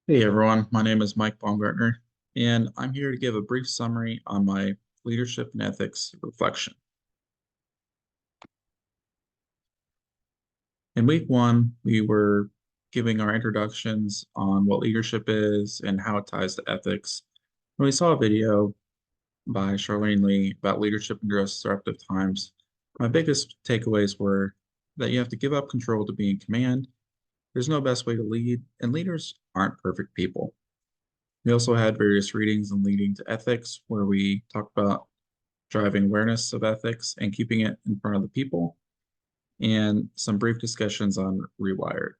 Hey everyone, my name is Mike Baumgartner, and I'm here to give a brief summary on my leadership and ethics reflection. In week one, we were giving our introductions on what leadership is and how it ties to ethics. And we saw a video by Charlene Lee about leadership in disruptive times. My biggest takeaways were that you have to give up control to be in command. There's no best way to lead, and leaders aren't perfect people. We also had various readings on leading to ethics, where we talked about driving awareness of ethics and keeping it in front of the people, and some brief discussions on Rewired.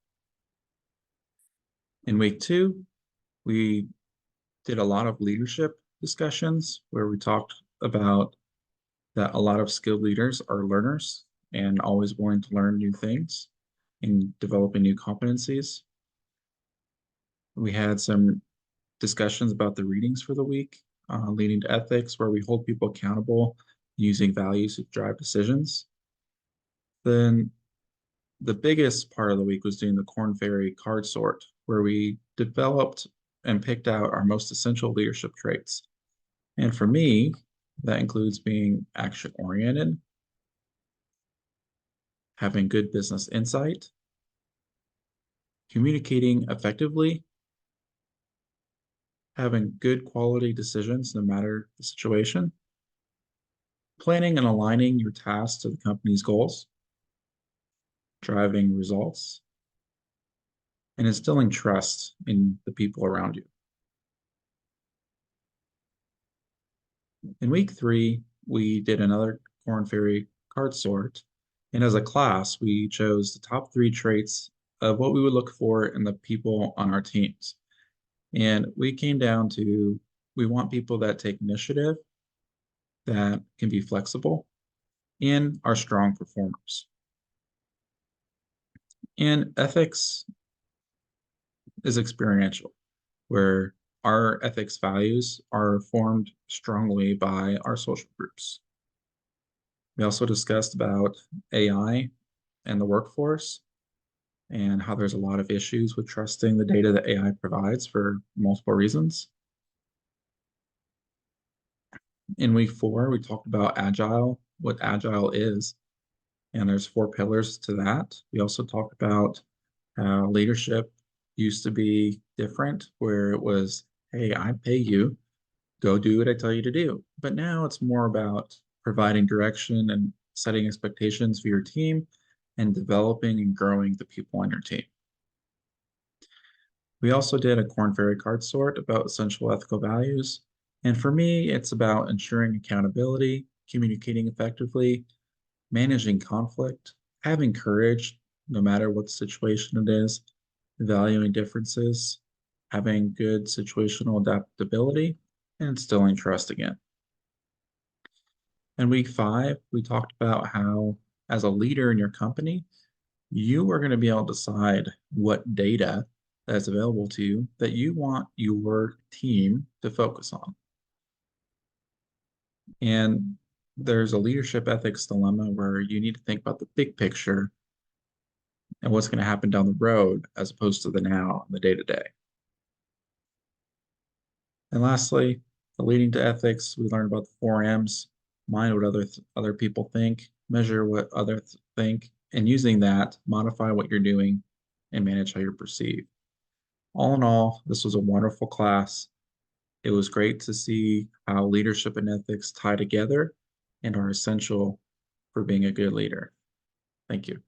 In week two, we did a lot of leadership discussions where we talked about that a lot of skilled leaders are learners and always willing to learn new things and developing new competencies. We had some discussions about the readings for the week, leading to ethics, where we hold people accountable using values to drive decisions. Then the biggest part of the week was doing the Corn Ferry card sort, where we developed and picked out our most essential leadership traits. And for me, that includes being action oriented, having good business insight, communicating effectively, having good quality decisions no matter the situation, planning and aligning your tasks to the company's goals, driving results, and instilling trust in the people around you. In week three, we did another Corn Ferry card sort. And as a class, we chose the top three traits of what we would look for in the people on our teams. And we came down to we want people that take initiative, that can be flexible, and are strong performers. And ethics is experiential, where our ethics values are formed strongly by our social groups. We also discussed about AI and the workforce and how there's a lot of issues with trusting the data that AI provides for multiple reasons. In week four, we talked about agile, what agile is, and there's four pillars to that. We also talked about how leadership used to be different, where it was, hey, I pay you, go do what I tell you to do. But now it's more about providing direction and setting expectations for your team and developing and growing the people on your team. We also did a Corn Ferry card sort about essential ethical values. And for me, it's about ensuring accountability, communicating effectively, managing conflict, having courage, no matter what situation it is, valuing differences, having good situational adaptability, and instilling trust again. In week five, we talked about how, as a leader in your company, you are going to be able to decide what data that's available to you that you want your team to focus on. And there's a leadership ethics dilemma where you need to think about the big picture and what's going to happen down the road as opposed to the now and the day to day. And lastly, the leading to ethics, we learned about the four M's: mind what other people think, measure what others think, and using that, modify what you're doing and manage how you're perceived. All in all, this was a wonderful class. It was great to see how leadership and ethics tie together and are essential for being a good leader. Thank you.